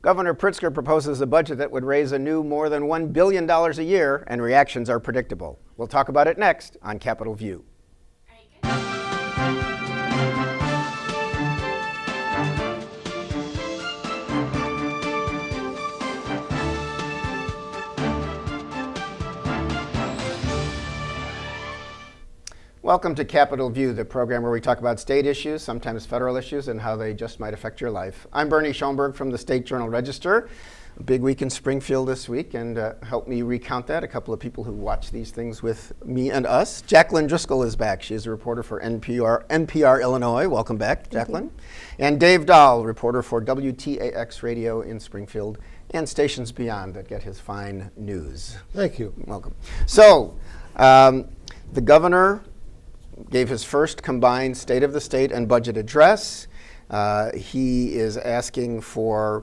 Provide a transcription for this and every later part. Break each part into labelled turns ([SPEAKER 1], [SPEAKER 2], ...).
[SPEAKER 1] Governor Pritzker proposes a budget that would raise a new more than $1 billion a year, and reactions are predictable. We'll talk about it next on Capitol View. Welcome to Capitol View, the program where we talk about state issues, sometimes federal issues, and how they just might affect your life. I'm Bernie Schoenburg from the State Journal-Register. A big week in Springfield this week, and help me recount that. A couple of people who watch these things with me and us. Jaclyn Driscoll is back. She is a reporter for NPR Illinois. Welcome back, Jaclyn. And Dave Dahl, reporter for WTAX Radio in Springfield and stations beyond that get his fine news.
[SPEAKER 2] Thank you.
[SPEAKER 1] Welcome. So, the governor gave his first combined State of the State and budget address. He is asking for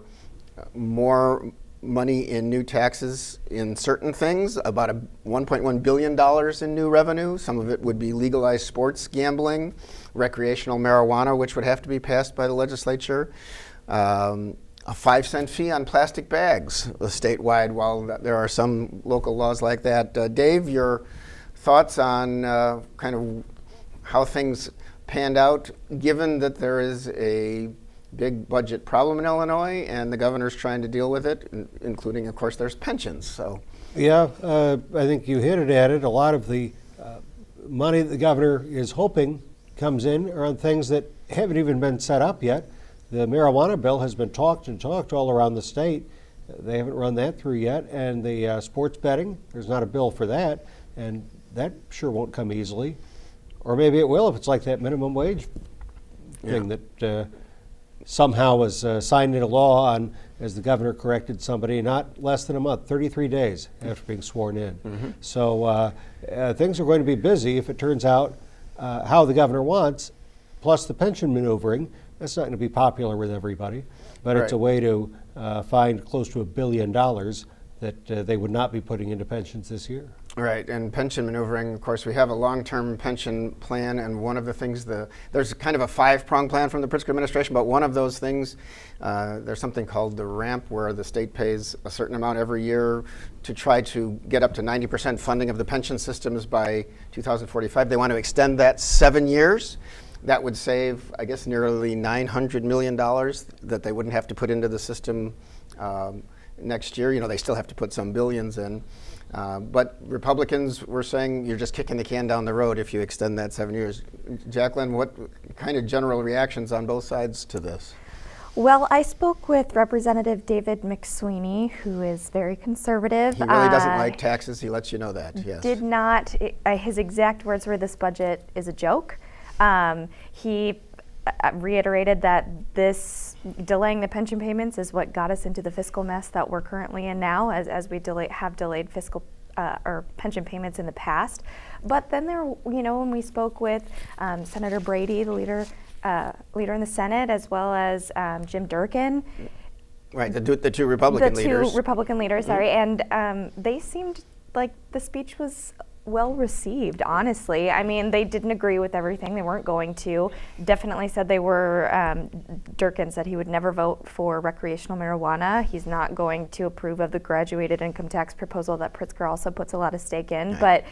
[SPEAKER 1] more money in new taxes in certain things, about $1.1 billion in new revenue. Some of it would be legalized sports gambling, recreational marijuana, which would have to be passed by the legislature, a 5-cent fee on plastic bags statewide, while there are some local laws like that. Dave, your thoughts on kind of how things panned out, given that there is a big budget problem in Illinois and the governor's trying to deal with it, including, of course, there's pensions. So,
[SPEAKER 2] yeah, I think you hinted at it. A lot of the money that the governor is hoping comes in are on things that haven't even been set up yet. The marijuana bill has been talked all around the state. They haven't run that through yet. And the sports betting, there's not a bill for that, and that sure won't come easily. Or maybe it will if it's like that minimum wage thing that somehow was signed into law on, as the governor corrected somebody, not less than a month, 33 days after being sworn in. Mm-hmm. So things are going to be busy if it turns out how the governor wants, plus the pension maneuvering. That's not going to be popular with everybody, but It's a way to find close to $1 billion that they would not be putting into pensions this year.
[SPEAKER 1] Right, and pension maneuvering, of course, we have a long-term pension plan, and one of the things, there's kind of a 5-prong plan from the Pritzker administration, but one of those things, there's something called the ramp, where the state pays a certain amount every year to try to get up to 90% funding of the pension systems by 2045. They want to extend that 7 years. That would save, I guess, nearly $900 million that they wouldn't have to put into the system next year. You know, they still have to put some billions in. But Republicans were saying you're just kicking the can down the road if you extend that 7 years. Jaclyn, what kind of general reactions on both sides to this?
[SPEAKER 3] Well, I spoke with Representative David McSweeney, who is very conservative.
[SPEAKER 1] He really doesn't like taxes. He lets you know that, yes.
[SPEAKER 3] Did not, his exact words were, "This budget is a joke." He reiterated that this delaying the pension payments is what got us into the fiscal mess that we're currently in now, as we have delayed fiscal or pension payments in the past. But then there, when we spoke with Senator Brady, the leader in the Senate, as well as Jim Durkin.
[SPEAKER 1] Right, the two Republican leaders.
[SPEAKER 3] The two Republican leaders, sorry, and they seemed like the speech was well received, honestly. I mean, they didn't agree with everything. They weren't going to. Definitely said they were, Durkin said he would never vote for recreational marijuana. He's not going to approve of the graduated income tax proposal that Pritzker also puts a lot of stake in. Right. But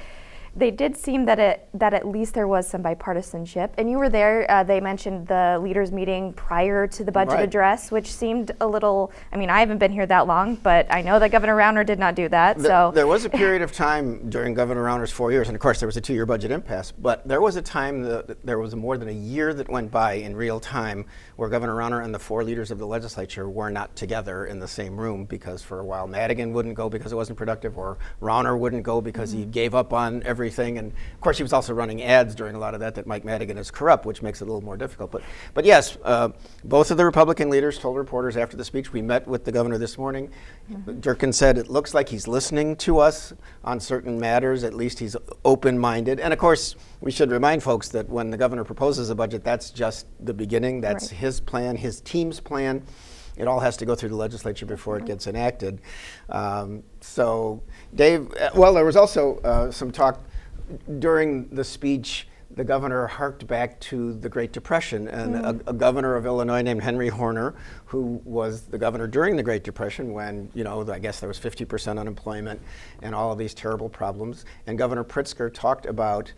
[SPEAKER 3] they did seem that at least there was some bipartisanship. And you were there. They mentioned the leaders meeting prior to the budget address, which seemed a little, I mean, I haven't been here that long, but I know that Governor Rauner did not do that.
[SPEAKER 1] There was a period of time during Governor Rauner's 4 years, and of course there was a 2-year budget impasse, but there was a time that there was more than a year that went by in real time where Governor Rauner and the 4 leaders of the legislature were not together in the same room, because for a while Madigan wouldn't go because it wasn't productive, or Rauner wouldn't go because he gave up on everything. And of course, he was also running ads during a lot of that Mike Madigan is corrupt, which makes it a little more difficult. But yes, both of the Republican leaders told reporters after the speech, we met with the governor this morning. Mm-hmm. Durkin said it looks like he's listening to us on certain matters. At least he's open-minded. And of course, we should remind folks that when the governor proposes a budget, that's just the beginning. That's his plan, his team's plan. It all has to go through the legislature before it gets enacted. So, Dave, well, there was also some talk during the speech the governor harked back to the Great Depression, and a governor of Illinois named Henry Horner, who was the governor during the Great Depression when, I guess there was 50% unemployment and all of these terrible problems. And Governor Pritzker talked about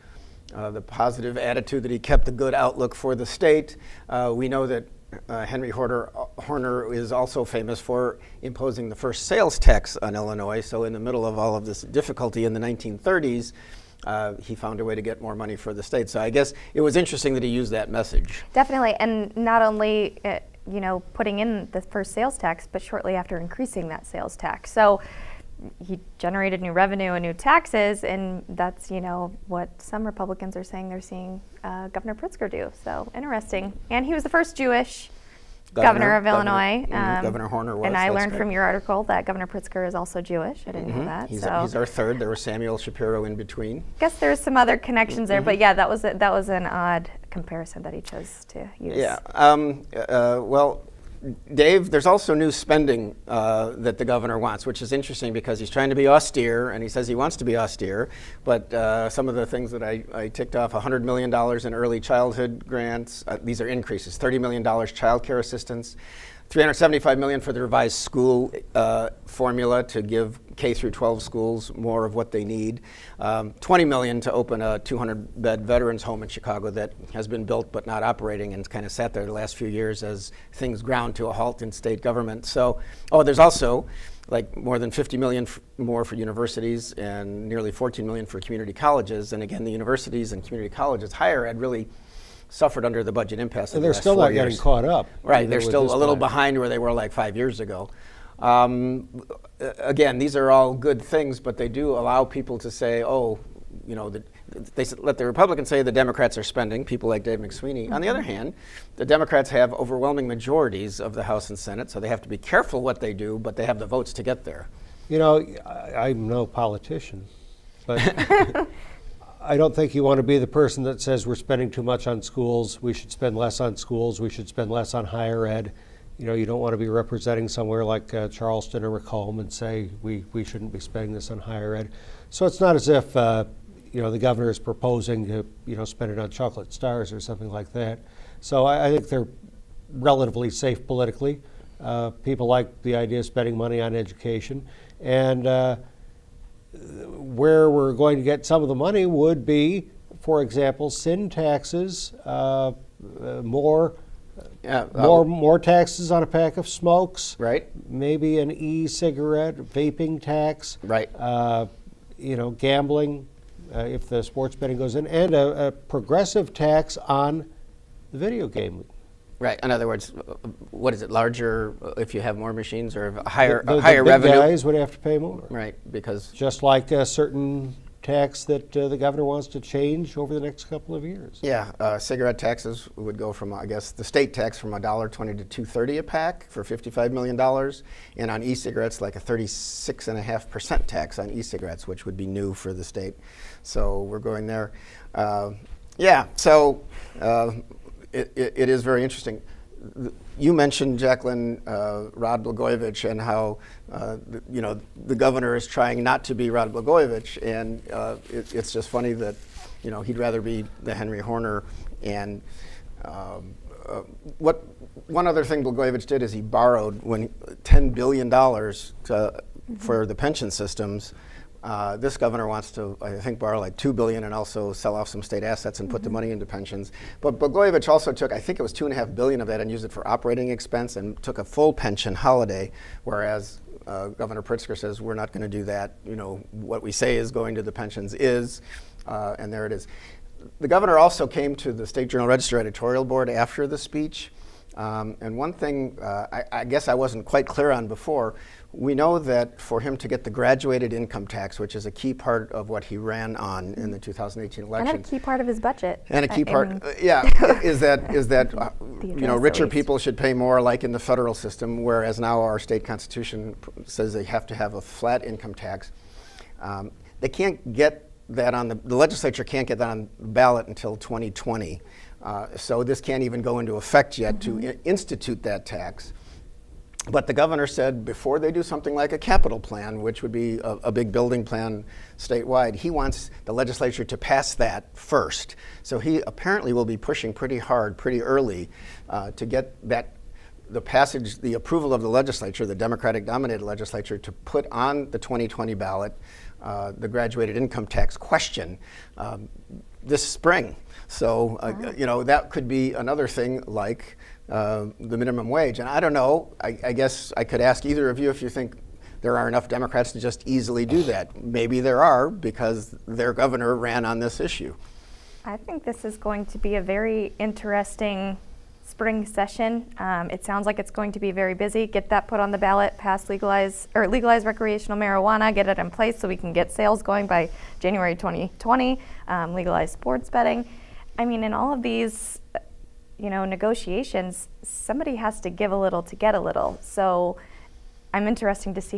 [SPEAKER 1] the positive attitude that he kept, the good outlook for the state. We know that Henry Horner is also famous for imposing the first sales tax on Illinois. So in the middle of all of this difficulty in the 1930s, he found a way to get more money for the state. So I guess it was interesting that he used that message.
[SPEAKER 3] Definitely, and not only putting in the first sales tax, but shortly after increasing that sales tax. So he generated new revenue and new taxes, and that's what some Republicans are saying they're seeing Governor Pritzker do. So interesting. And he was the first Jewish governor of Illinois.
[SPEAKER 1] Governor Horner was.
[SPEAKER 3] And I learned from your article that Governor Pritzker is also Jewish. I didn't know that.
[SPEAKER 1] He's our third. There was Samuel Shapiro in between.
[SPEAKER 3] I guess there's some other connections there, but yeah, that was an odd comparison that he chose to use.
[SPEAKER 1] Yeah. Well, Dave, there's also new spending that the governor wants, which is interesting because he's trying to be austere, and he says he wants to be austere, but some of the things that I ticked off, $100 million in early childhood grants, these are increases, $30 million child care assistance, $375 million for the revised school formula to give K through 12 schools more of what they need, $20 million to open a 200-bed veterans home in Chicago that has been built but not operating and kind of sat there the last few years as things ground to a halt in state government. So, there's also like more than $50 million more for universities and nearly $14 million for community colleges. And again, the universities and community colleges, higher ed, really suffered under the budget impasse.
[SPEAKER 2] And they're still not getting caught up.
[SPEAKER 1] Right, they're still a little behind where they were like 5 years ago. Again, these are all good things, but they do allow people to say, they let the Republicans say the Democrats are spending, people like Dave McSweeney. On the other hand, the Democrats have overwhelming majorities of the House and Senate, so they have to be careful what they do, but they have the votes to get there.
[SPEAKER 2] I'm no politician, but I don't think you want to be the person that says we're spending too much on schools, we should spend less on schools, we should spend less on higher ed. You don't want to be representing somewhere like Charleston or Macomb and say we shouldn't be spending this on higher ed. So it's not as if the governor is proposing to spend it on chocolate stars or something like that. So I think they're relatively safe politically. People like the idea of spending money on education, and where we're going to get some of the money would be, for example, sin taxes, more taxes on a pack of smokes.
[SPEAKER 1] Right.
[SPEAKER 2] Maybe an e-cigarette, vaping tax.
[SPEAKER 1] Right.
[SPEAKER 2] Gambling, if the sports betting goes in, and a progressive tax on the video game.
[SPEAKER 1] Right. In other words, what is it? Larger if you have more machines, or higher
[SPEAKER 2] the
[SPEAKER 1] higher
[SPEAKER 2] big
[SPEAKER 1] revenue?
[SPEAKER 2] guys would have to pay more.
[SPEAKER 1] Right. Because
[SPEAKER 2] just like a certain tax that the governor wants to change over the next couple of years.
[SPEAKER 1] Yeah, cigarette taxes would go from, I guess, the state tax from $1.20 to $2.30 a pack for $55 million, and on e-cigarettes like a 36.5% tax on e-cigarettes, which would be new for the state. So we're going there. It is very interesting. You mentioned, Jaclyn, Rod Blagojevich, and how the governor is trying not to be Rod Blagojevich, and it's just funny that he'd rather be the Henry Horner. And one other thing Blagojevich did is he borrowed $10 billion for the pension systems. This governor wants to, I think, borrow like $2 billion and also sell off some state assets and put the money into pensions. But Blagojevich also took, I think it was $2.5 billion of that and used it for operating expense and took a full pension holiday, whereas Governor Pritzker says we're not going to do that. What we say is going to the pensions is, and there it is. The governor also came to the State Journal Register editorial board after the speech. And one thing I guess I wasn't quite clear on before, we know that for him to get the graduated income tax, which is a key part of what he ran on in the 2018 election.
[SPEAKER 3] And a key part of his budget.
[SPEAKER 1] And a key part, is that richer people should pay more, like in the federal system, whereas now our state constitution says they have to have a flat income tax. They can't get that on the legislature can't get that on the ballot until 2020. So this can't even go into effect yet to institute that tax. But the governor said before they do something like a capital plan, which would be a big building plan statewide, he wants the legislature to pass that first. So he apparently will be pushing pretty hard, pretty early, to get the passage, the approval of the legislature, the Democratic-dominated legislature, to put on the 2020 ballot the graduated income tax question this spring. So, that could be another thing like the minimum wage. And I don't know, I guess I could ask either of you if you think there are enough Democrats to just easily do that. Maybe there are, because their governor ran on this issue.
[SPEAKER 3] I think this is going to be a very interesting spring session. It sounds like it's going to be very busy. Get that put on the ballot, legalize recreational marijuana, get it in place so we can get sales going by January 2020, legalize sports betting. I mean, in all of these, negotiations, somebody has to give a little to get a little. So it's interesting to see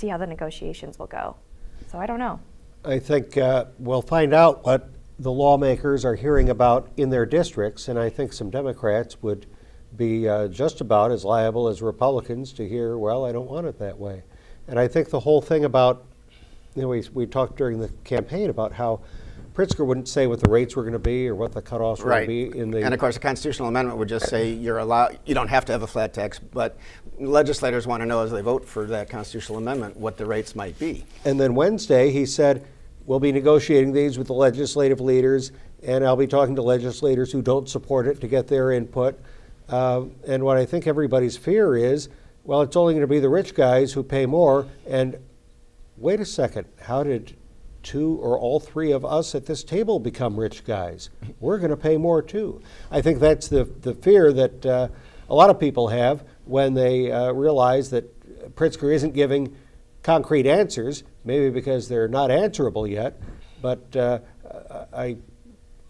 [SPEAKER 3] how the negotiations will go. So I don't know.
[SPEAKER 2] I think we'll find out what the lawmakers are hearing about in their districts, and I think some Democrats would be just about as liable as Republicans to hear, well, I don't want it that way. And I think the whole thing about, we talked during the campaign about how Pritzker wouldn't say what the rates were going to be or what the cutoffs were going to be.
[SPEAKER 1] And of course, the constitutional amendment would just say you don't have to have a flat tax, but legislators want to know as they vote for that constitutional amendment what the rates might be.
[SPEAKER 2] And then Wednesday, he said, we'll be negotiating these with the legislative leaders, and I'll be talking to legislators who don't support it to get their input. And what I think everybody's fear is, well, it's only going to be the rich guys who pay more. And wait a second, how did two or all three of us at this table become rich guys? We're going to pay more too. I think that's the fear that a lot of people have when they realize that Pritzker isn't giving concrete answers, maybe because they're not answerable yet, but I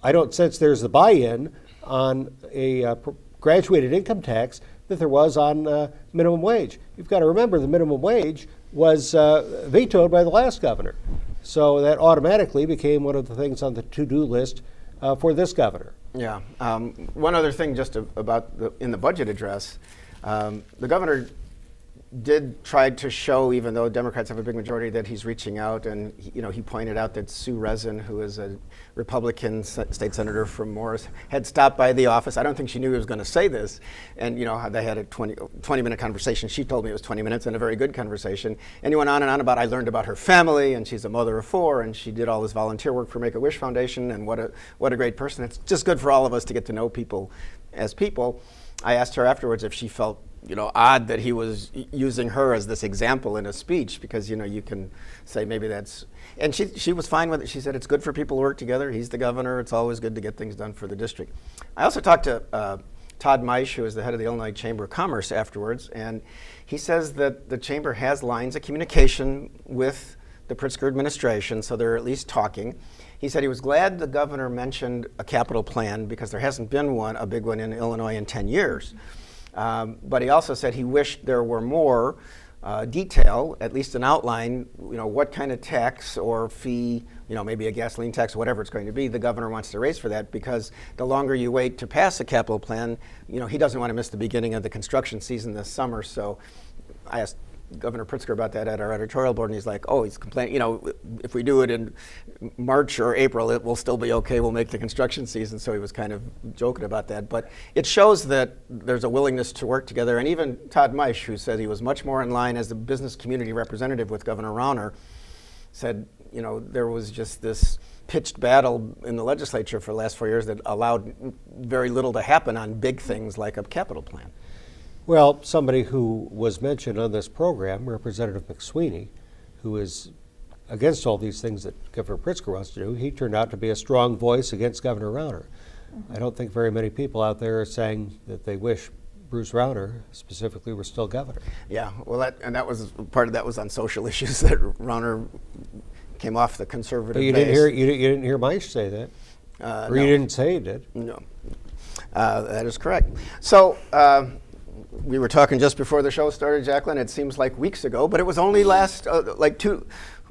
[SPEAKER 2] don't sense there's the buy-in on a graduated income tax that there was on minimum wage. You've got to remember the minimum wage was vetoed by the last governor. So that automatically became one of the things on the to-do list for this governor.
[SPEAKER 1] Yeah. One other thing just about in the budget address, the governor did try to show, even though Democrats have a big majority, that he's reaching out, and he pointed out that Sue Rezin, who is a Republican state senator from Morris, had stopped by the office. I don't think she knew he was going to say this, and they had a 20-minute conversation. She told me it was 20 minutes, and a very good conversation. And he went on and on about, I learned about her family, and she's a mother of 4, and she did all this volunteer work for Make-A-Wish Foundation, and what a great person. It's just good for all of us to get to know people as people. I asked her afterwards if she felt odd that he was using her as this example in a speech, because you can say maybe that's, and she was fine with it. She said it's good for people to work together. He's the governor. It's always good to get things done for the district. I also talked to Todd Meisch, who is the head of the Illinois Chamber of Commerce, afterwards, and he says that the chamber has lines of communication with the Pritzker administration, so they're at least talking. He said he was glad the governor mentioned a capital plan, because there hasn't been a big one in Illinois in 10 years. But he also said he wished there were more detail, at least an outline, what kind of tax or fee, maybe a gasoline tax, whatever it's going to be, the governor wants to raise for that, because the longer you wait to pass a capital plan, he doesn't want to miss the beginning of the construction season this summer. So I asked Governor Pritzker about that at our editorial board, and he's like, he's complaining, if we do it in March or April, it will still be okay, we'll make the construction season. So he was kind of joking about that. But it shows that there's a willingness to work together. And even Todd Meisch, who said he was much more in line as the business community representative with Governor Rauner, said, there was just this pitched battle in the legislature for the last 4 years that allowed very little to happen on big things like a capital plan.
[SPEAKER 2] Well, somebody who was mentioned on this program, Representative McSweeney, who is against all these things that Governor Pritzker wants to do, he turned out to be a strong voice against Governor Rauner. I don't think very many people out there are saying that they wish Bruce Rauner specifically were still governor.
[SPEAKER 1] Yeah, well, that was part of that was on social issues, that Rauner came off the conservative
[SPEAKER 2] but you
[SPEAKER 1] base.
[SPEAKER 2] You didn't hear Meisch say that, or
[SPEAKER 1] no.
[SPEAKER 2] You didn't say he did.
[SPEAKER 1] No, that is correct. So. We were talking just before the show started, Jaclyn. It seems like weeks ago, but it was only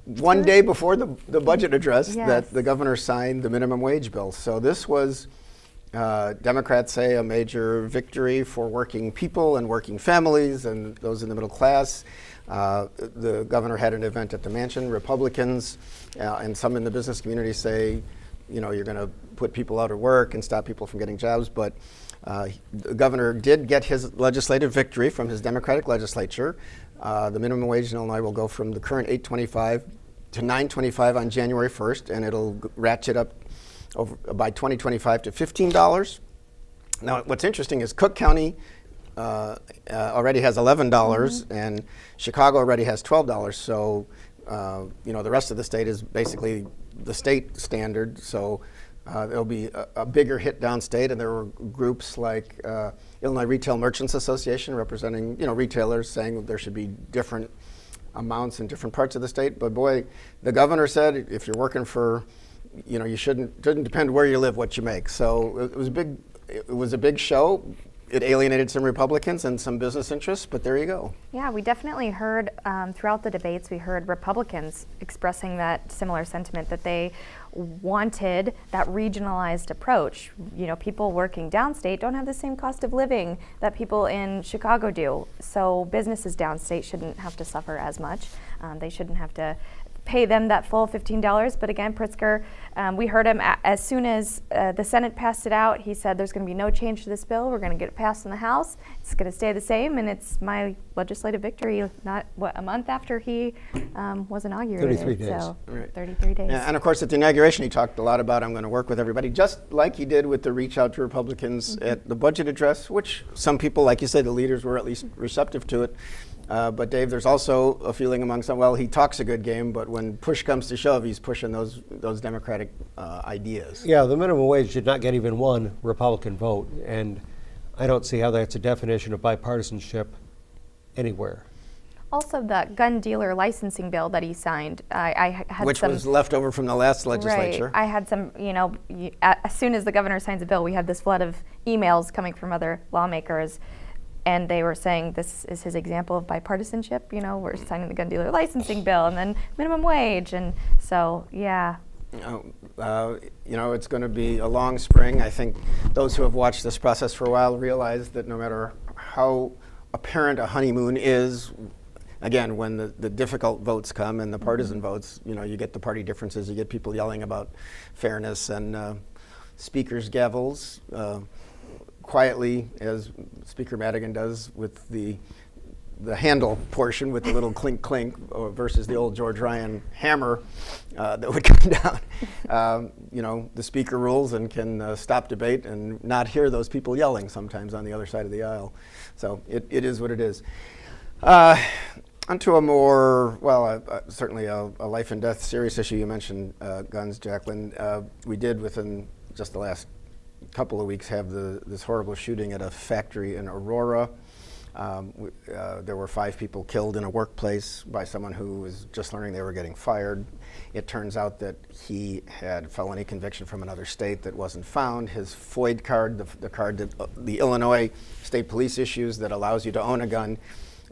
[SPEAKER 1] one day before the budget address that the governor signed the minimum wage bill. So this was Democrats say a major victory for working people and working families and those in the middle class. The governor had an event at the mansion. Republicans and some in the business community say, you're going to put people out of work and stop people from getting jobs. But the governor did get his legislative victory from his Democratic legislature. The minimum wage in Illinois will go from the current $8.25 to $9.25 on January 1st, and it'll ratchet up by 2025 to $15. Now, what's interesting is Cook County already has $11, and Chicago already has $12. So, the rest of the state is basically the state standard. So there'll be a bigger hit downstate, and there were groups like Illinois Retail Merchants Association representing, retailers saying there should be different amounts in different parts of the state. But boy, the governor said if you're working for, you shouldn't depend where you live, what you make. So it was a big show. It alienated some Republicans and some business interests, but there you go.
[SPEAKER 3] Yeah, we definitely heard throughout the debates, we heard Republicans expressing that similar sentiment, that they wanted that regionalized approach. People working downstate don't have the same cost of living that people in Chicago do. So businesses downstate shouldn't have to suffer as much. They shouldn't have to pay them that full $15. But again, Pritzker, we heard him as soon as the Senate passed it out. He said there's going to be no change to this bill. We're going to get it passed in the House. It's going to stay the same, and it's my legislative victory. Not a month after he was inaugurated.
[SPEAKER 2] 33 days.
[SPEAKER 3] So
[SPEAKER 1] Right.
[SPEAKER 3] 33 days.
[SPEAKER 1] Yeah, and of course, at the inauguration, he talked a lot about I'm going to work with everybody, just like he did with the reach out to Republicans at the budget address, which some people, like you said, the leaders were at least receptive to it. But Dave, there's also a feeling among some, well, he talks a good game, but when push comes to shove, he's pushing those Democratic ideas.
[SPEAKER 2] Yeah, the minimum wage did not get even one Republican vote, and I don't see how that's a definition of bipartisanship anywhere.
[SPEAKER 3] Also, the gun dealer licensing bill that he signed, I had
[SPEAKER 1] Which
[SPEAKER 3] some,
[SPEAKER 1] was left over from the last legislature.
[SPEAKER 3] Right. I had some, as soon as the governor signs a bill, we had this flood of emails coming from other lawmakers. And they were saying this is his example of bipartisanship. We're signing the gun dealer licensing bill and then minimum wage. And so, yeah.
[SPEAKER 1] It's going to be a long spring. I think those who have watched this process for a while realize that no matter how apparent a honeymoon is, again, when the difficult votes come and the partisan votes, you get the party differences. You get people yelling about fairness and speakers' gavels. Quietly, as Speaker Madigan does with the handle portion with the little clink clink versus the old George Ryan hammer that would come down. The speaker rules and can stop debate and not hear those people yelling sometimes on the other side of the aisle. So it is what it is. Onto a more, certainly a life and death serious issue. You mentioned guns, Jaclyn. We did within just the last couple of weeks have this horrible shooting at a factory in Aurora. There were 5 people killed in a workplace by someone who was just learning they were getting fired. It turns out that he had felony conviction from another state that wasn't found. His FOID card, the card that the Illinois State Police issues that allows you to own a gun,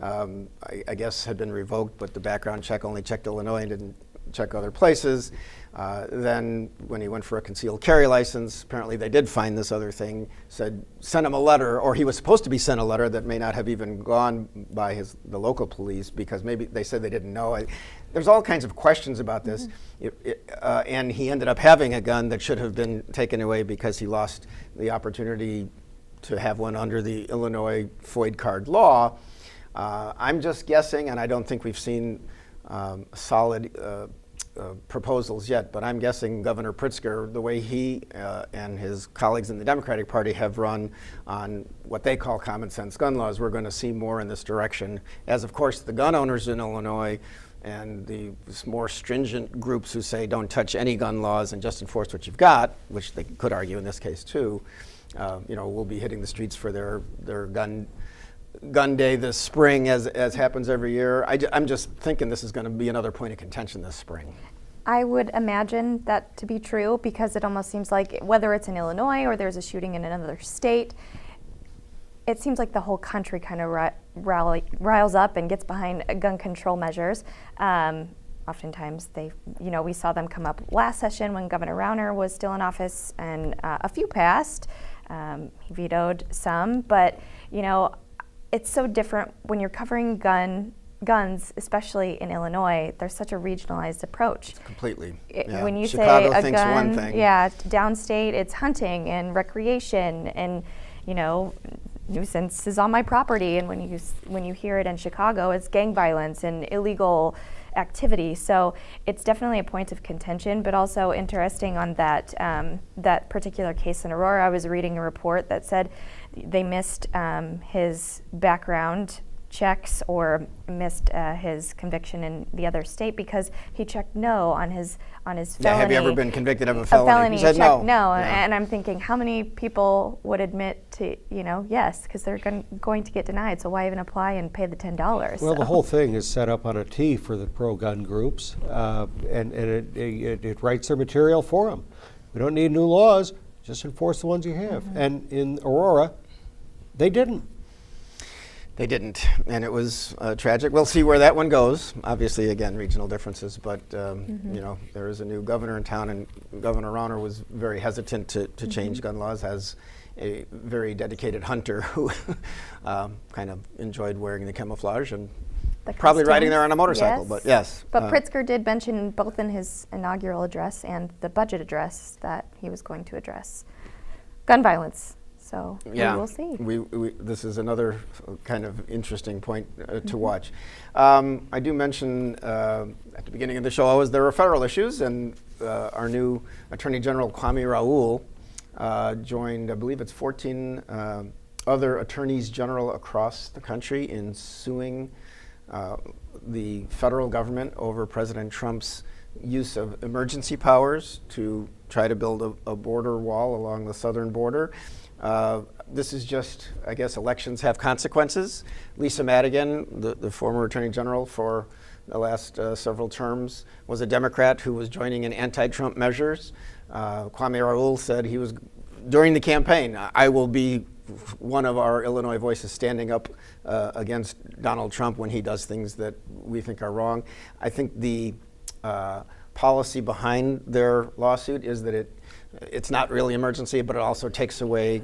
[SPEAKER 1] I guess had been revoked, but the background check only checked Illinois and didn't check other places. Then when he went for a concealed carry license, apparently they did find this other thing, said send him a letter, or he was supposed to be sent a letter that may not have even gone by the local police because maybe they said they didn't know. There's all kinds of questions about this. And he ended up having a gun that should have been taken away because he lost the opportunity to have one under the Illinois FOID card law. I'm just guessing, and I don't think we've seen solid proposals yet, but I'm guessing Governor Pritzker, the way he and his colleagues in the Democratic Party have run on what they call common sense gun laws, we're going to see more in this direction, as of course the gun owners in Illinois and the more stringent groups who say don't touch any gun laws and just enforce what you've got, which they could argue in this case too, will be hitting the streets for their gun day this spring, as happens every year. I'm just thinking this is going to be another point of contention this spring.
[SPEAKER 3] I would imagine that to be true because it almost seems like whether it's in Illinois or there's a shooting in another state, it seems like the whole country kind of riles up and gets behind gun control measures. Oftentimes we saw them come up last session when Governor Rauner was still in office, and a few passed. He vetoed some, but it's so different when you're covering guns, especially in Illinois. There's such a regionalized approach.
[SPEAKER 1] Completely.
[SPEAKER 3] When you
[SPEAKER 1] Chicago
[SPEAKER 3] say a
[SPEAKER 1] thinks
[SPEAKER 3] gun,
[SPEAKER 1] one thing.
[SPEAKER 3] downstate it's hunting and recreation and nuisance is on my property, and when you hear it in Chicago, it's gang violence and illegal activity. So it's definitely a point of contention, but also interesting on that particular case in Aurora. I was reading a report that said they missed his background checks or missed his conviction in the other state because he checked no on his felony.
[SPEAKER 1] Yeah, have you ever been convicted of a felony?
[SPEAKER 3] He
[SPEAKER 1] said
[SPEAKER 3] checked
[SPEAKER 1] no.
[SPEAKER 3] Yeah. And I'm thinking, how many people would admit to, yes, because they're going to get denied, so why even apply and pay the $10?
[SPEAKER 2] Well, the whole thing is set up on a tee for the pro-gun groups, and it writes their material for them. We don't need new laws, just enforce the ones you have. Mm-hmm. And in Aurora, they didn't.
[SPEAKER 1] They didn't, and it was tragic. We'll see where that one goes. Obviously, again, regional differences, but there is a new governor in town, and Governor Rauner was very hesitant to change gun laws as a very dedicated hunter who kind of enjoyed wearing the camouflage and probably riding there on a motorcycle.
[SPEAKER 3] Yes.
[SPEAKER 1] But yes.
[SPEAKER 3] But Pritzker did mention both in his inaugural address and the budget address that he was going to address gun violence. So we will see.
[SPEAKER 1] This is another kind of interesting point to watch. I do mention at the beginning of the show always there are federal issues, and our new Attorney General Kwame Raoul joined, I believe it's 14 other attorneys general across the country in suing the federal government over President Trump's use of emergency powers to try to build a border wall along the southern border. This is just, I guess, elections have consequences. Lisa Madigan, the former Attorney General for the last several terms, was a Democrat who was joining in anti-Trump measures. Kwame Raoul said he was, during the campaign, I will be one of our Illinois voices standing up against Donald Trump when he does things that we think are wrong. I think the policy behind their lawsuit is that it's not really emergency, but it also takes away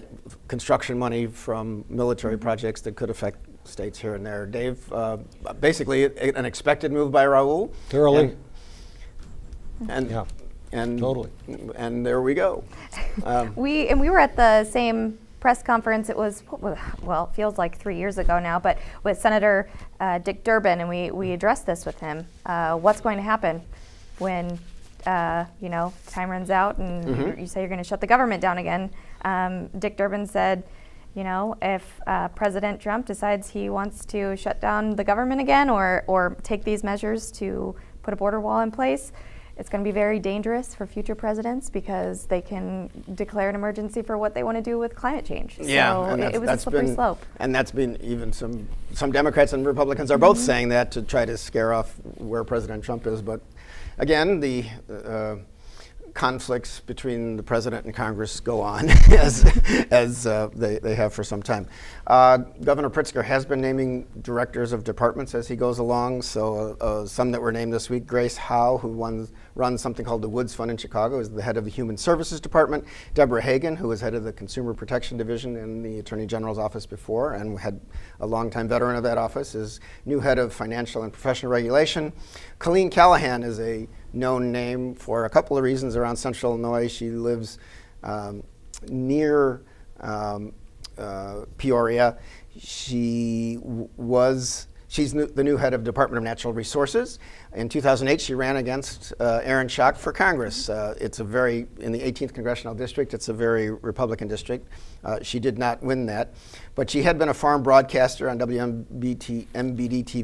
[SPEAKER 1] construction money from military projects that could affect states here and there. Dave, basically an expected move by Raoul.
[SPEAKER 2] Thoroughly.
[SPEAKER 1] And
[SPEAKER 2] totally.
[SPEAKER 1] And there we go.
[SPEAKER 3] We were at the same press conference. It was, it feels like 3 years ago now, but with Senator Dick Durbin, and we addressed this with him. What's going to happen when time runs out and you say you're going to shut the government down again? Dick Durbin said, if President Trump decides he wants to shut down the government again or take these measures to put a border wall in place, it's going to be very dangerous for future presidents because they can declare an emergency for what they want to do with climate change.
[SPEAKER 1] Yeah,
[SPEAKER 3] so it was a slippery slope.
[SPEAKER 1] And that's been even some Democrats and Republicans are both saying that to try to scare off where President Trump is. But again, the conflicts between the president and Congress go on as they have for some time. Governor Pritzker has been naming directors of departments as he goes along. So some that were named this week: Grace Howe, who runs something called the Woods Fund in Chicago, is the head of the Human Services Department. Deborah Hagan, who was head of the Consumer Protection Division in the Attorney General's office before and had a longtime veteran of that office, is new head of Financial and Professional Regulation. Colleen Callahan is a known name for a couple of reasons around Central Illinois. She lives near Peoria. She's the new head of Department of Natural Resources. In 2008, she ran against Aaron Schock for Congress. It's in the 18th Congressional District, it's a very Republican district. She did not win that, but she had been a farm broadcaster on MBD-TV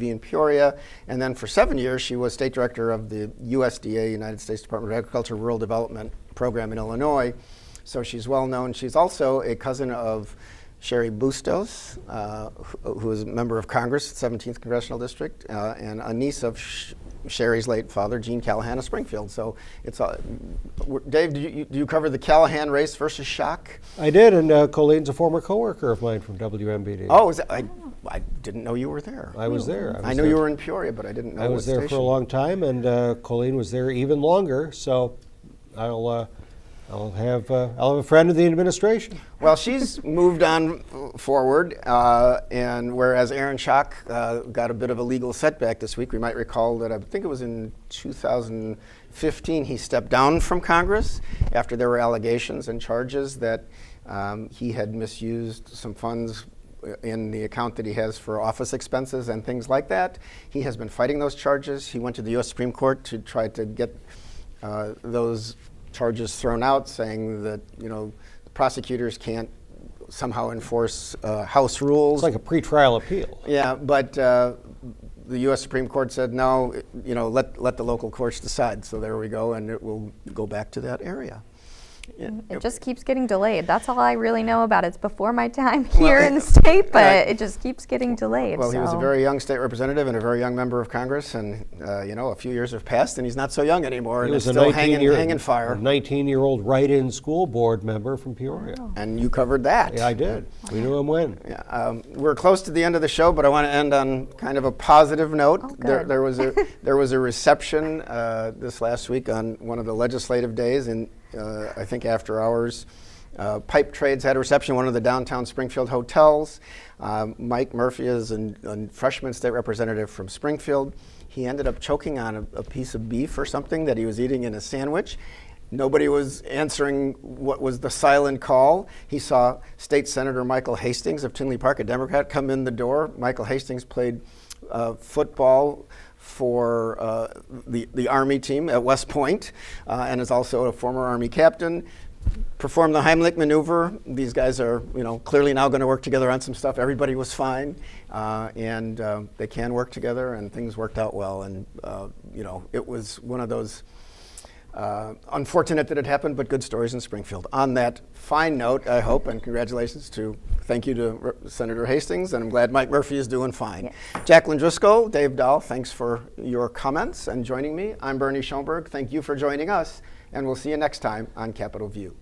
[SPEAKER 1] in Peoria, and then for 7 years, she was state director of the USDA, United States Department of Agriculture Rural Development Program in Illinois. So she's well known. She's also a cousin of Sherry Bustos, who is a member of Congress, 17th Congressional District, and a niece of Sherry's late father, Gene Callahan of Springfield. So it's Dave, do you cover the Callahan race versus Schock?
[SPEAKER 2] I did, and Colleen's a former coworker of mine from WMBD.
[SPEAKER 1] Oh, I didn't know you were there.
[SPEAKER 2] I was there.
[SPEAKER 1] I knew you were in Peoria, but I didn't know
[SPEAKER 2] I was there for a long time, and Colleen was there even longer. So I'll I'll have a friend of the administration.
[SPEAKER 1] Well, she's moved on forward, and whereas Aaron Schock got a bit of a legal setback this week, we might recall that I think it was in 2015 he stepped down from Congress after there were allegations and charges that he had misused some funds in the account that he has for office expenses and things like that. He has been fighting those charges. He went to the U.S. Supreme Court to try to get those charges thrown out, saying that prosecutors can't somehow enforce House rules.
[SPEAKER 2] It's like a pretrial appeal.
[SPEAKER 1] Yeah, but the U.S. Supreme Court said no. Let the local courts decide. So there we go, and it will go back to that area.
[SPEAKER 3] It just keeps getting delayed. That's all I really know about it. It's before my time here in the state, but it just keeps getting delayed.
[SPEAKER 1] Well, he was a very young state representative and a very young member of Congress, and a few years have passed, and he's not so young anymore.
[SPEAKER 2] He
[SPEAKER 1] and
[SPEAKER 2] was
[SPEAKER 1] is
[SPEAKER 2] a
[SPEAKER 1] still hanging fire.
[SPEAKER 2] A 19-year-old write-in school board member from Peoria.
[SPEAKER 3] Oh.
[SPEAKER 1] And you covered that.
[SPEAKER 2] Yeah, I did. We knew him when.
[SPEAKER 1] Yeah, we're close to the end of the show, but I want to end on kind of a positive note.
[SPEAKER 3] Oh, good.
[SPEAKER 1] There was a reception this last week on one of the legislative days in I think after hours. Pipe Trades had a reception in one of the downtown Springfield hotels. Mike Murphy is a freshman state representative from Springfield. He ended up choking on a piece of beef or something that he was eating in a sandwich. Nobody was answering what was the silent call. He saw State Senator Michael Hastings of Tinley Park, a Democrat, come in the door. Michael Hastings played football for the Army team at West Point and is also a former Army captain. Performed the Heimlich maneuver. These guys are, clearly now going to work together on some stuff. Everybody was fine, and they can work together, and things worked out well. And it was one of those unfortunate that it happened, but good stories in Springfield. On that fine note, I hope, and thank you to Senator Hastings, and I'm glad Mike Murphy is doing fine.
[SPEAKER 3] Yes.
[SPEAKER 1] Jaclyn Driscoll, Dave Dahl, thanks for your comments and joining me. I'm Bernie Schoenburg. Thank you for joining us, and we'll see you next time on Capitol View.